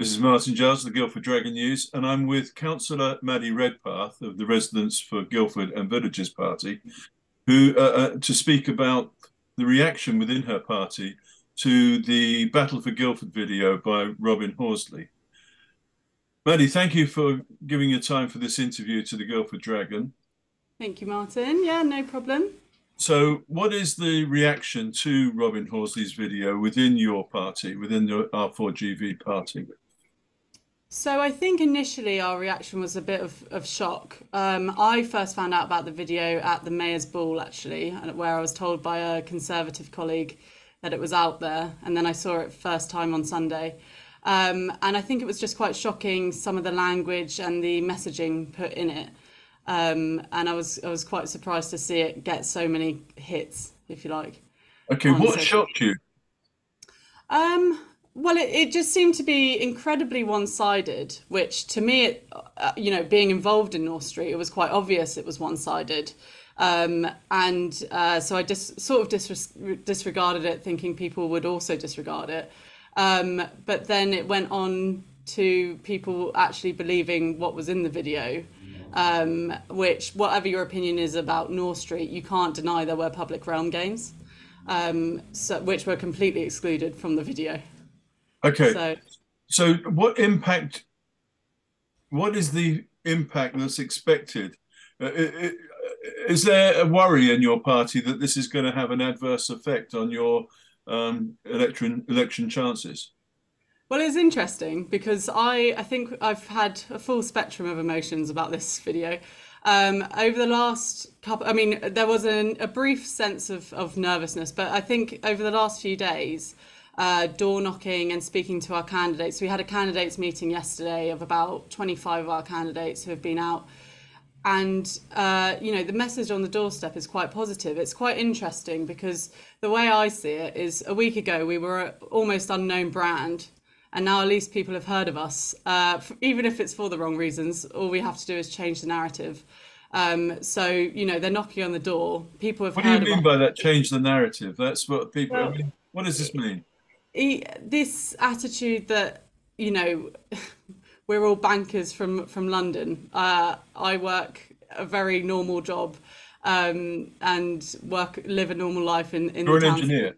This is Martin Giles of the Guildford Dragon News, and I'm with Councillor Maddy Redpath of the Residents for Guildford and Villages Party, who to speak about the reaction within her party to the Battle for Guildford video by Robin Horsley. Maddy, thank you for giving your time for this interview to the Guildford Dragon. Thank you, Martin. Yeah, no problem. So, what is the reaction to Robin Horsley's video within your party, within the R4GV party? So I think initially our reaction was a bit of shock. I first found out about the video at the Mayor's Ball, actually, where I was told by a Conservative colleague that it was out there, and then I saw it first time on Sunday. And I think it was just quite shocking, some of the language and the messaging put in it. And I was quite surprised to see it get so many hits, if you like, Okay, on what social. shocked you? Well, it just seemed to be incredibly one-sided, which to me, being involved in North Street, it was quite obvious it was one-sided. And so I just sort of disregarded it, thinking people would also disregard it. But then it went on to people actually believing what was in the video, which, whatever your opinion is about North Street, you can't deny there were public realm games, which were completely excluded from the video. Okay, So, so what is the impact that's expected? Is there a worry in your party that this is going to have an adverse effect on your election chances? well, it's interesting because I think I've had a full spectrum of emotions about this video. Over the last couple, I mean, there was a brief sense of nervousness, but I think over the last few days, door knocking and speaking to our candidates, we had a candidates meeting yesterday of about 25 of our candidates who have been out. And, the message on the doorstep is quite positive. It's quite interesting because the way I see it is a week ago we were an almost unknown brand, and now at least people have heard of us. Even if it's for the wrong reasons, all we have to do is change the narrative. So they're knocking on the door. People have What do you heard of mean us. by that? Change the narrative. That's what people. I Well, mean, what does this mean? this attitude that, you know, we're all bankers from London. I work a very normal job, and live a normal life in You're the an town. engineer.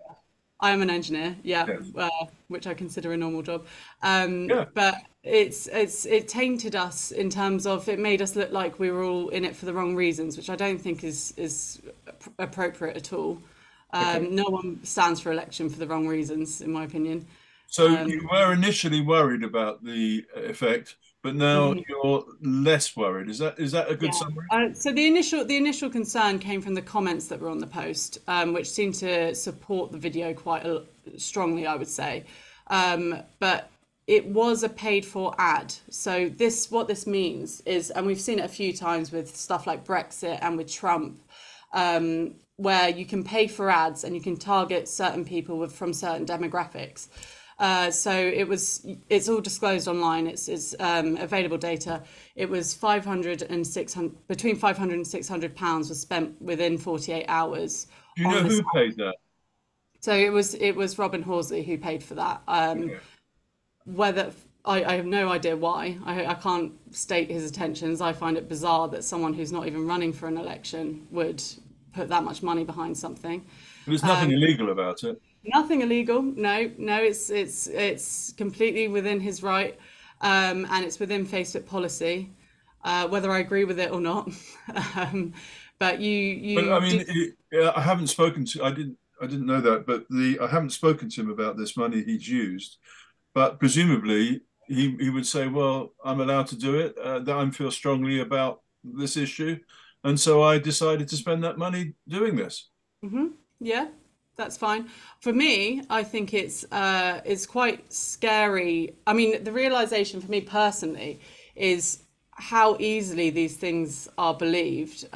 I am an engineer, yeah, Yes. which I consider a normal job. Yeah. But it tainted us in terms of it made us look like we were all in it for the wrong reasons, which I don't think is appropriate at all. Okay. No one stands for election for the wrong reasons, in my opinion. So you were initially worried about the effect, but now Mhm. you're less worried. Is that a good Yeah. summary? So the initial concern came from the comments that were on the post, which seemed to support the video quite strongly, I would say. But it was a paid for ad. So what this means is, and we've seen it a few times with stuff like Brexit and with Trump, where you can pay for ads and you can target certain people from certain demographics. So it's all disclosed online. It's available data. It was 500 and 600, between 500 and 600 pounds was spent within 48 hours Do you know on this. who paid that? So it was Robin Horsley who paid for that. Okay. Whether I have no idea why. I can't state his intentions. I find it bizarre that someone who's not even running for an election would put that much money behind something. There's nothing illegal about it. Nothing illegal. No, no, it's completely within his right, and it's within Facebook policy, whether I agree with it or not. um, but you But I you mean, do. I haven't spoken to. I didn't know that, but I haven't spoken to him about this money he's used. But presumably, he would say, "Well, I'm allowed to do it. That I feel strongly about this issue, and so I decided to spend that money doing this." Yeah, that's fine. For me, I think it's quite scary. I mean, the realization for me personally is how easily these things are believed.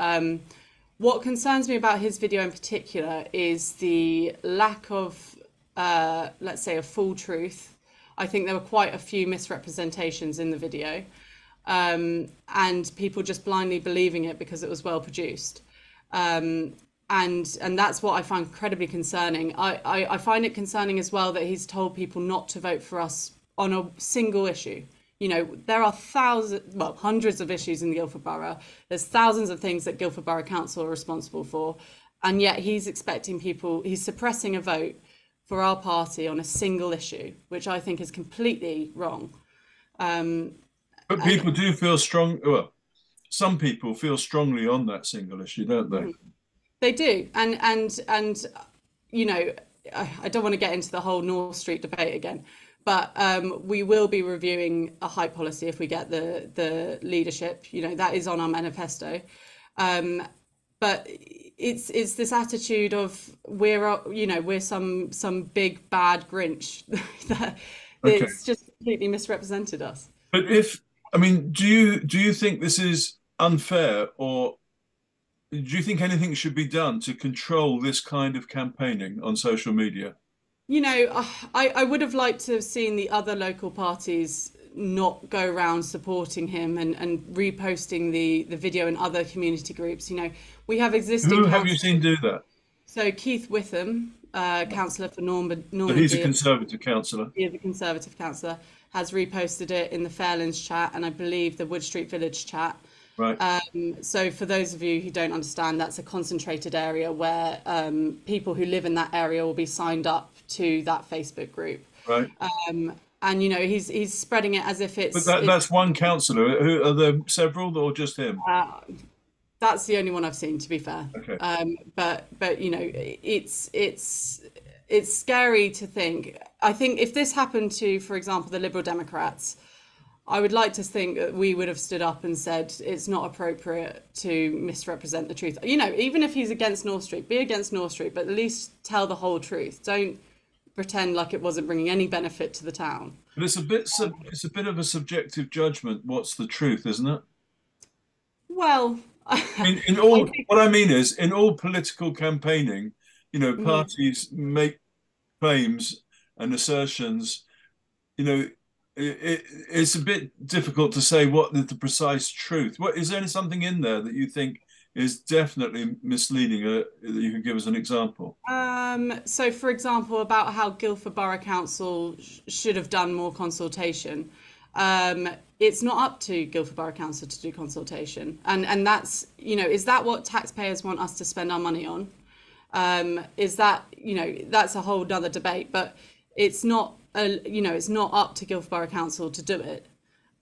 What concerns me about his video in particular is the lack of, let's say, a full truth. I think there were quite a few misrepresentations in the video, and people just blindly believing it because it was well produced. And that's what I find incredibly concerning. I find it concerning as well that he's told people not to vote for us on a single issue. You know, there are hundreds of issues in the Guildford Borough. There's thousands of things that Guildford Borough Council are responsible for. And yet he's suppressing a vote for our party on a single issue, which I think is completely wrong. But people do feel strong. Well, some people feel strongly on that single issue, don't they? They do. And you know, I don't want to get into the whole North Street debate again. But we will be reviewing a height policy if we get the leadership. You know, that is on our manifesto. But it's this attitude of we're some big bad Grinch that it's just completely misrepresented us. But do you think this is unfair, or do you think anything should be done to control this kind of campaigning on social media? You know, I would have liked to have seen the other local parties not go around supporting him and reposting the video in other community groups. You know, we have existing. Who have you seen do that? So Keith Witham, councillor for Normandy. So he's a Conservative councillor. He is a Conservative councillor. Has reposted it in the Fairlands chat and I believe the Wood Street Village chat. Right. So for those of you who don't understand, that's a concentrated area where people who live in that area will be signed up to that Facebook group. Right. And you know, he's spreading it as if it's. But that's one councillor. Who are there several or just him? That's the only one I've seen, to be fair. Okay. But you know, it's scary to think. I think if this happened to, for example, the Liberal Democrats, I would like to think that we would have stood up and said it's not appropriate to misrepresent the truth. You know, even if he's against North Street, be against North Street, but at least tell the whole truth. Don't pretend like it wasn't bringing any benefit to the town. But it's a bit of a subjective judgment. What's the truth, isn't it? Well, what I mean is, in all political campaigning, you know, parties make claims and assertions. You know, it's a bit difficult to say what is the precise truth. What is there something in there that you think is definitely misleading that you could give us an example? So, for example, about how Guildford Borough Council should have done more consultation. It's not up to Guildford Borough Council to do consultation, and that's, you know, is that what taxpayers want us to spend our money on? Is that, you know, that's a whole other debate, but it's not. You know, it's not up to Guildford Borough Council to do it.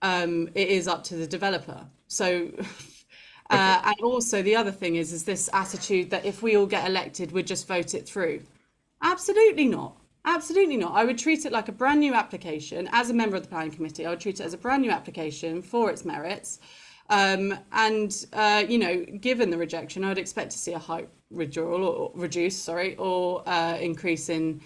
It is up to the developer. So, and also the other thing is this attitude that if we all get elected, we'd just vote it through. Absolutely not. Absolutely not. I would treat it like a brand new application. As a member of the planning committee, I would treat it as a brand new application for its merits. You know, given the rejection, I would expect to see a height withdrawal or increase in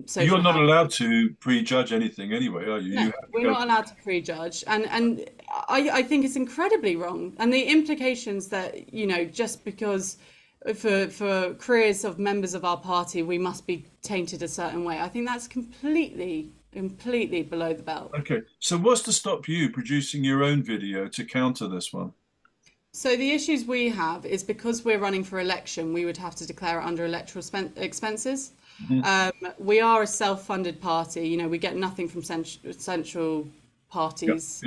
social. You're not allowed to prejudge anything anyway, are you? No, we're not allowed to prejudge, and I think it's incredibly wrong. And the implications that, you know, just because for careers of members of our party we must be tainted a certain way, I think that's completely below the belt. Okay, so what's to stop you producing your own video to counter this one? So the issues we have is because we're running for election, we would have to declare it under electoral expenses. We are a self-funded party. You know, we get nothing from central parties.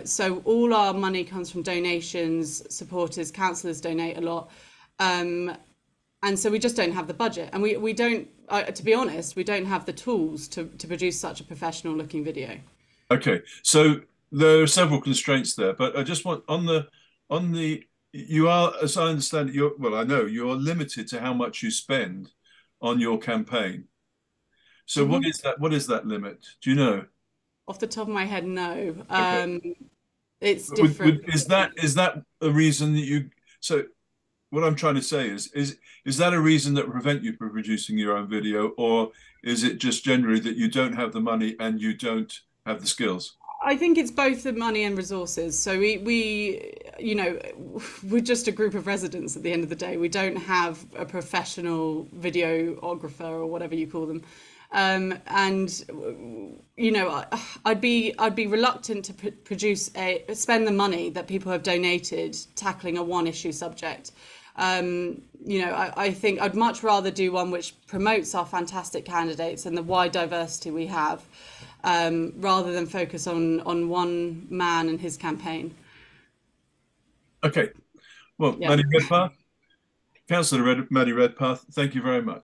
So all our money comes from donations, supporters, councillors donate a lot. And so we just don't have the budget. And we don't, to be honest, we don't have the tools to produce such a professional looking video. Okay, so there are several constraints there, but I just want you are, as I understand it, I know you're limited to how much you spend on your campaign. So what is that limit? Do you know? Off the top of my head, no. Okay. It's different. Is that a reason that you? So what I'm trying to say is that a reason that prevent you from producing your own video, or is it just generally that you don't have the money and you don't have the skills? I think it's both the money and resources. So we, you know, we're just a group of residents at the end of the day. We don't have a professional videographer or whatever you call them. And you know, I'd be reluctant to spend the money that people have donated tackling a one issue subject. You know, I think I'd much rather do one which promotes our fantastic candidates and the wide diversity we have, rather than focus on one man and his campaign. Okay. Well, Yeah. Maddy Redpath, Councillor Maddy Redpath, thank you very much.